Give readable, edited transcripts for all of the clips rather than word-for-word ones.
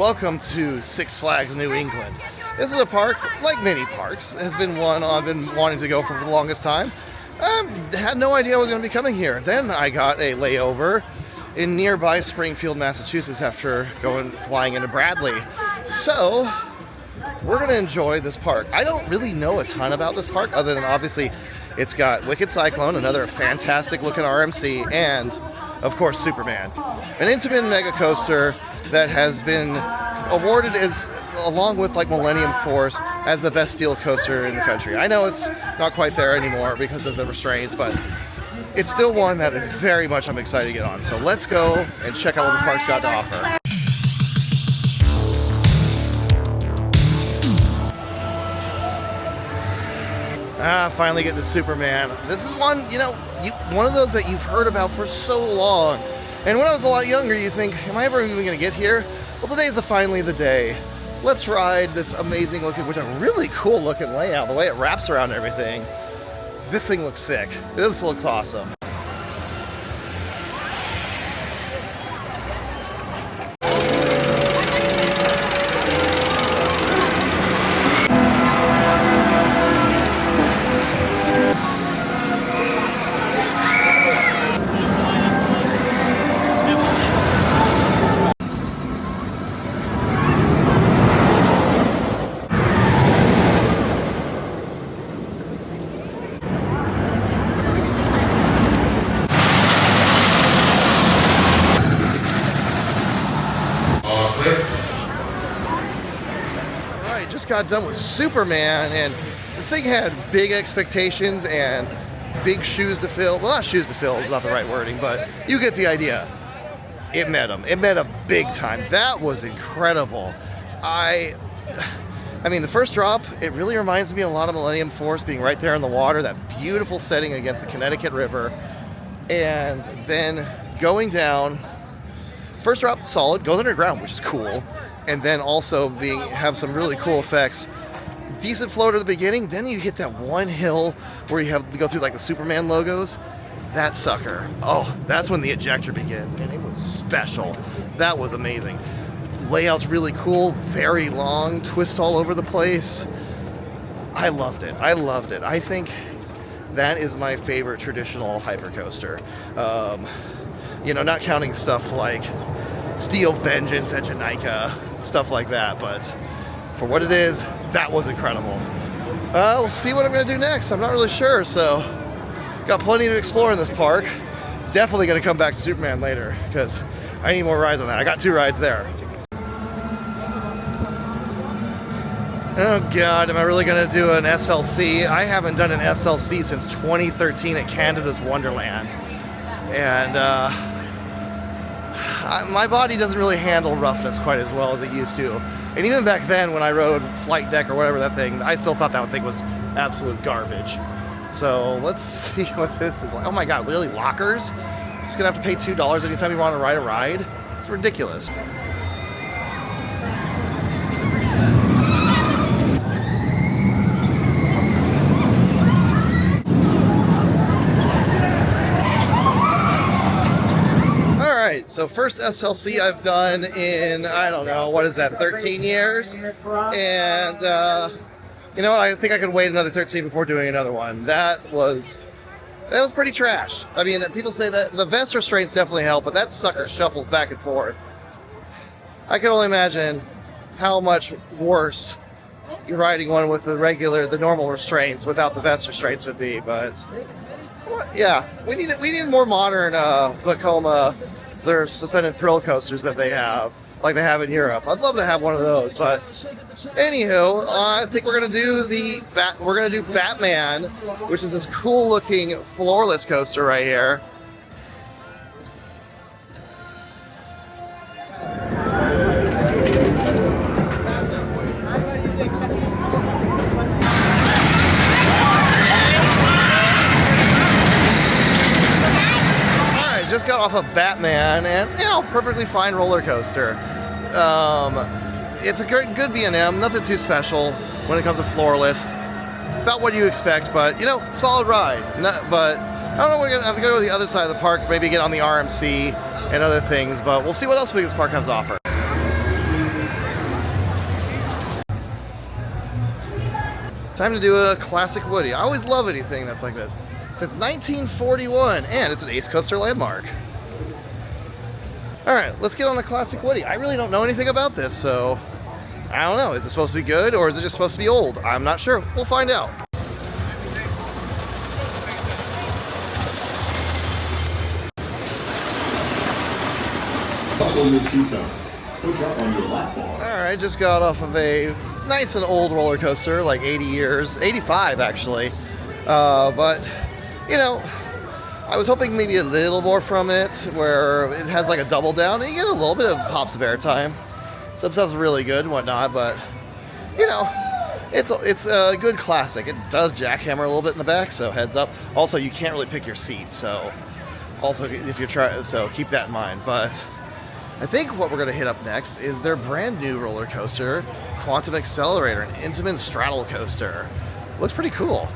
welcome to Six Flags New England. This is a park, like many parks, has been one I've been wanting to go for the longest time. Had no idea I was going to be coming here. Then I got a layover in nearby Springfield, Massachusetts after flying into Bradley. So, we're going to enjoy this park. I don't really know a ton about this park other than obviously it's got Wicked Cyclone, another fantastic looking RMC, and of course Superman. An intimate mega coaster that has been awarded as, along with like Millennium Force, as the best steel coaster in the country. I know it's not quite there anymore because of the restraints, but it's still one that is very much I'm excited to get on. So let's go and check out what this park's got to offer. Finally getting to Superman. This is one, one of those that you've heard about for so long. And when I was a lot younger, you think, am I ever even going to get here? Well, today's finally the day. Let's ride this amazing looking, which is a really cool looking layout. The way it wraps around everything. This thing looks sick. This looks awesome. Just got done with Superman, and the thing had big expectations and big shoes to fill. Well, not shoes to fill is not the right wording, but you get the idea. It met them. It met them big time. That was incredible. I mean, the first drop, it really reminds me a lot of Millennium Force, being right there in the water, that beautiful setting against the Connecticut River, and then going down. First drop, solid, goes underground, which is cool. And then also have some really cool effects. Decent float at the beginning, then you hit that one hill where you have to go through like the Superman logos. That sucker. Oh, that's when the ejector begins, and it was special. That was amazing. Layout's really cool, very long, twists all over the place. I loved it. I loved it. I think that is my favorite traditional hypercoaster. Not counting stuff like Steel Vengeance at Jamaica, stuff like that, but for what it is, that was incredible. We'll see what I'm going to do next. I'm not really sure, so got plenty to explore in this park. Definitely going to come back to Superman later, because I need more rides on that. I got 2 rides there. Oh God, am I really going to do an SLC? I haven't done an SLC since 2013 at Canada's Wonderland, and my body doesn't really handle roughness quite as well as it used to. And even back then when I rode Flight Deck or whatever that thing, I still thought that thing was absolute garbage. So let's see what this is like. Oh my God, literally lockers? Just gonna have to pay $2 anytime you want to ride a ride? It's ridiculous. So first SLC I've done in, I don't know, what is that, 13 years? And, you know what, I think I could wait another 13 before doing another one. That was pretty trash. I mean, people say that the vest restraints definitely help, but that sucker shuffles back and forth. I can only imagine how much worse you're riding one with the normal restraints without the vest restraints would be, but yeah, we need more modern Vekoma. Their suspended thrill coasters that they have, like they have in Europe. I'd love to have one of those, but anywho, I think we're gonna do Batman, which is this cool looking floorless coaster right here. Just got off of Batman, and perfectly fine roller coaster. It's a good B&M, nothing too special when it comes to floorless. About what you expect, but solid ride. But I don't know, we're gonna have to go to the other side of the park, maybe get on the RMC and other things, but we'll see what else Biggest Park has to offer. Time to do a classic woodie. I always love anything that's like this. Since 1941, and it's an Ace Coaster landmark. All right, let's get on a classic woodie. I really don't know anything about this, so I don't know. Is it supposed to be good, or is it just supposed to be old? I'm not sure. We'll find out. Alright, just got off of a nice and old roller coaster, like 80 years, 85 actually. But, you know, I was hoping maybe a little more from it, where it has like a double down, and you get a little bit of pops of airtime. Some stuff's really good and whatnot, but, you know, it's a good classic. It does jackhammer a little bit in the back, so heads up. Also, you can't really pick your seat, so also if you're trying, so keep that in mind. But I think what we're going to hit up next is their brand new roller coaster, Quantum Accelerator, an intimate straddle coaster. Looks pretty cool.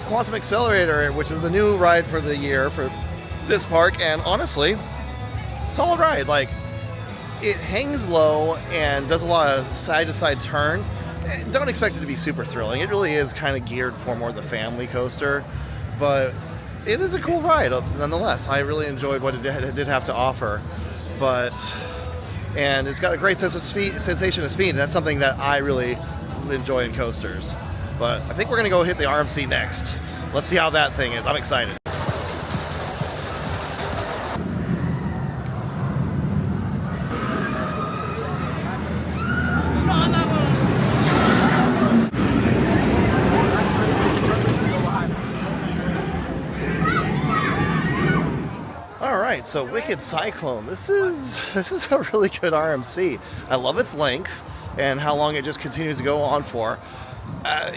Quantum Accelerator, which is the new ride for the year for this park, and honestly, solid ride. Like, it hangs low and does a lot of side-to-side turns. Don't expect it to be super thrilling. It really is kind of geared for more the family coaster, but it is a cool ride nonetheless. I really enjoyed what it did have to offer, and it's got a great sensation of speed, and that's something that I really enjoy in coasters. But I think we're going to go hit the RMC next. Let's see how that thing is. I'm excited. All right, so Wicked Cyclone. This is a really good RMC. I love its length and how long it just continues to go on for.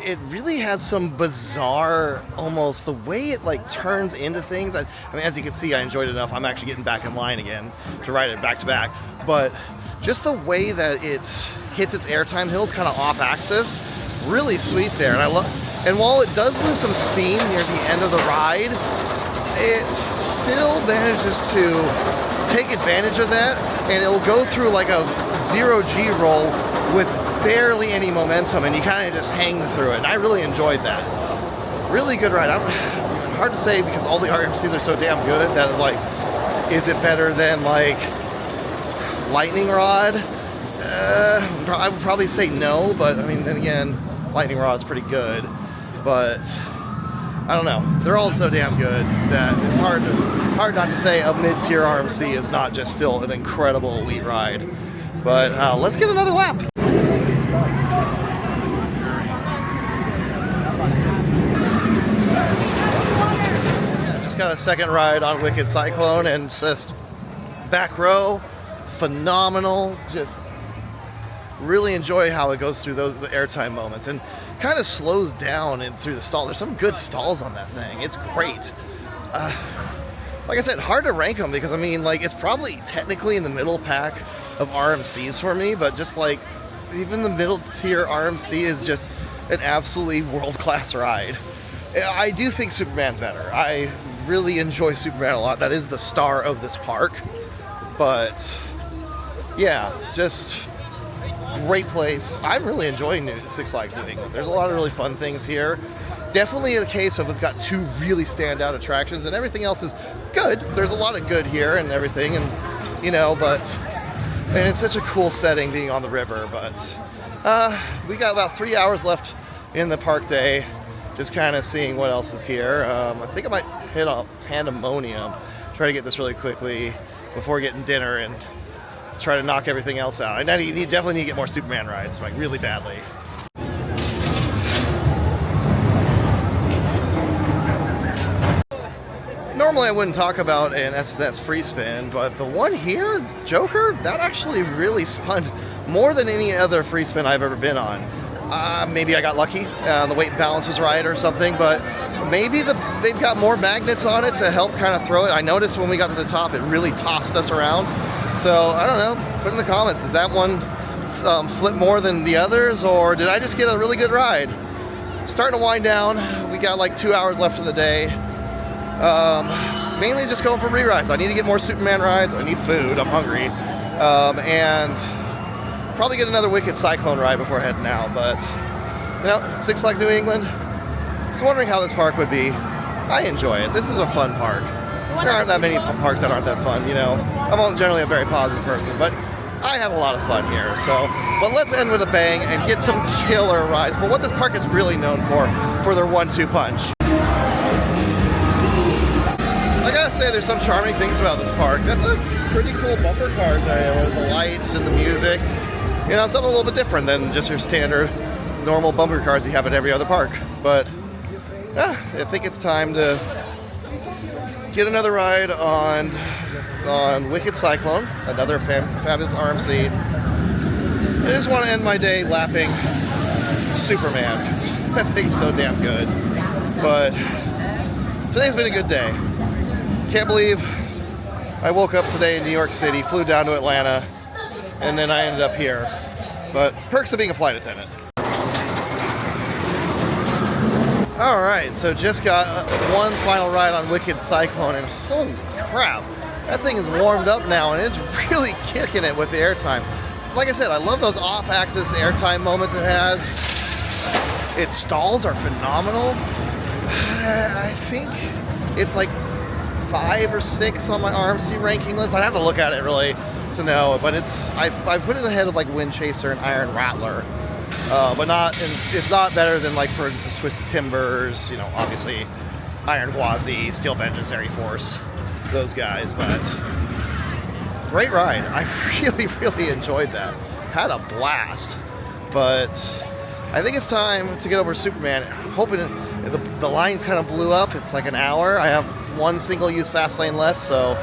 It really has some bizarre, almost the way it like turns into things. I mean, as you can see, I enjoyed it enough. I'm actually getting back in line again to ride it back to back. But just the way that it hits its airtime hills, kind of off axis, really sweet there. And while it does lose some steam near the end of the ride, it still manages to take advantage of that, and it'll go through like a 0G roll with barely any momentum, and you kind of just hang through it. And I really enjoyed that. Really good ride. Hard to say because all the RMCs are so damn good that, like, is it better than like Lightning Rod? I would probably say no, but I mean, then again, Lightning Rod's pretty good. But I don't know. They're all so damn good that it's hard not to say a mid-tier RMC is not just still an incredible elite ride. But let's get another lap. Got a second ride on Wicked Cyclone, and just back row, phenomenal. Just really enjoy how it goes through the airtime moments, and kind of slows down and through the stall. There's some good stalls on that thing. It's great. Like I said, hard to rank them because I mean, like, it's probably technically in the middle pack of RMCs for me, but just like even the middle tier RMC is just an absolutely world-class ride. I do think Superman's better. I really enjoy Superman a lot. That is the star of this park. But yeah, just great place. I'm really enjoying Six Flags New England. There's a lot of really fun things here. Definitely a case of it's got two really standout attractions, and everything else is good. There's a lot of good here and everything, and you know, and it's such a cool setting being on the river. But we got about 3 hours left in the park day. Just kind of seeing what else is here. I think I might hit up Pandemonium, try to get this really quickly before getting dinner, and try to knock everything else out. I definitely need to get more Superman rides, like really badly. Normally I wouldn't talk about an SSS free spin, but the one here, Joker, that actually really spun more than any other free spin I've ever been on. Maybe I got lucky, the weight and balance was right or something, but Maybe they've got more magnets on it to help kind of throw it. I noticed when we got to the top, it really tossed us around. So I don't know. Put in the comments. Does that one flip more than the others, or did I just get a really good ride? Starting to wind down. We got like 2 hours left of the day. Mainly just going for rerides. I need to get more Superman rides. I need food. I'm hungry. And probably get another Wicked Cyclone ride before heading out. But you know, Six Flags New England. I was wondering how this park would be. I enjoy it. This is a fun park. There aren't that many parks that aren't that fun, you know. I'm generally a very positive person, but I have a lot of fun here. So, but let's end with a bang and get some killer rides. But what this park is really known for their 1-2 punch. I gotta say, there's some charming things about this park. That's a pretty cool bumper cars area with the lights and the music. You know, something a little bit different than just your standard normal bumper cars you have at every other park. But I think it's time to get another ride on Wicked Cyclone, another fabulous RMC. I just want to end my day lapping Superman because that thing's so damn good. But today's been a good day. Can't believe I woke up today in New York City, flew down to Atlanta, and then I ended up here. But perks of being a flight attendant. Alright, so just got one final ride on Wicked Cyclone, and holy crap, that thing is warmed up now, and it's really kicking it with the airtime. Like I said, I love those off-axis airtime moments it has. Its stalls are phenomenal. I think it's like 5 or 6 on my RMC ranking list. I'd have to look at it really to know, but I put it ahead of like Wind Chaser and Iron Rattler. But it's not better than, like, for instance, Twisted Timbers, you know, obviously Iron Gwazi, Steel Vengeance, Airy Force, those guys. But great ride. I really, really enjoyed that. Had a blast. But I think it's time to get over to Superman. I'm hoping the line kind of blew up. It's like an hour. I have one single-use fast lane left, so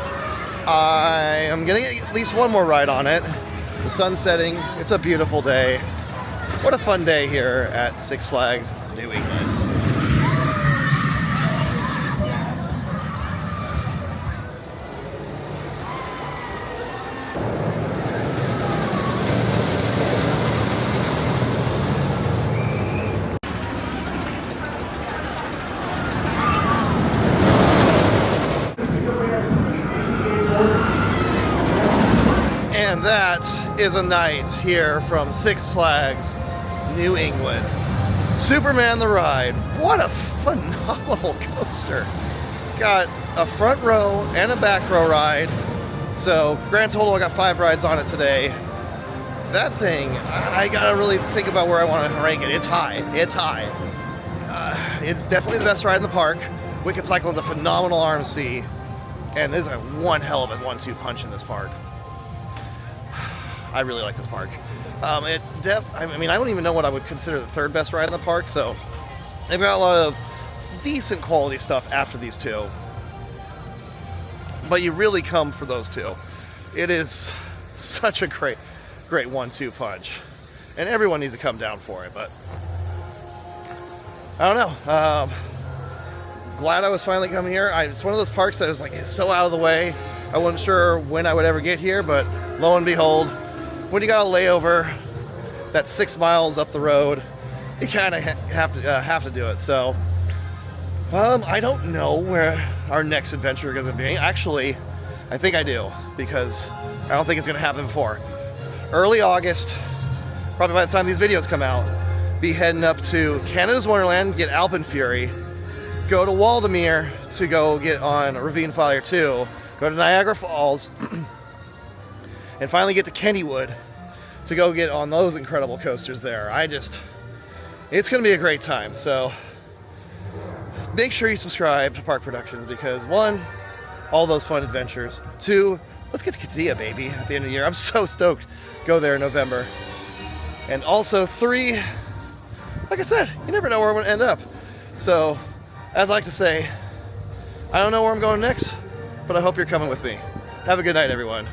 I am going to get at least one more ride on it. The sun's setting. It's a beautiful day. What a fun day here at Six Flags New England. And that is a night here from Six Flags New England. Superman the ride. What a phenomenal coaster. Got a front row and a back row ride. So grand total, I got 5 rides on it today. That thing, I gotta really think about where I want to rank it. It's high. It's high. It's definitely the best ride in the park. Wicked Cyclone's a phenomenal RMC. And there's one hell of a 1-2 punch in this park. I really like this park. I mean, I don't even know what I would consider the 3rd best ride in the park, so they've got a lot of decent quality stuff after these 2. But you really come for those 2. It is such a great 1-2 punch. And everyone needs to come down for it, but I don't know. Glad I was finally coming here. It's one of those parks that is like, it's so out of the way. I wasn't sure when I would ever get here, but lo and behold, when you got a layover that's 6 miles up the road, you kind of have to do it. So I don't know where our next adventure is going to be. Actually, I think I do, because I don't think it's going to happen before early August. Probably by the time these videos come out, be heading up to Canada's Wonderland, get Alpenfury, go to Waldameer to go get on Ravine Fire 2, go to Niagara Falls, and finally get to Kennywood to go get on those incredible coasters there. It's going to be a great time. So make sure you subscribe to Park Productions because 1, all those fun adventures. 2, let's get to Katia, baby, at the end of the year. I'm so stoked. Go there in November. And also 3, like I said, you never know where I'm going to end up. So, as I like to say, I don't know where I'm going next, but I hope you're coming with me. Have a good night, everyone.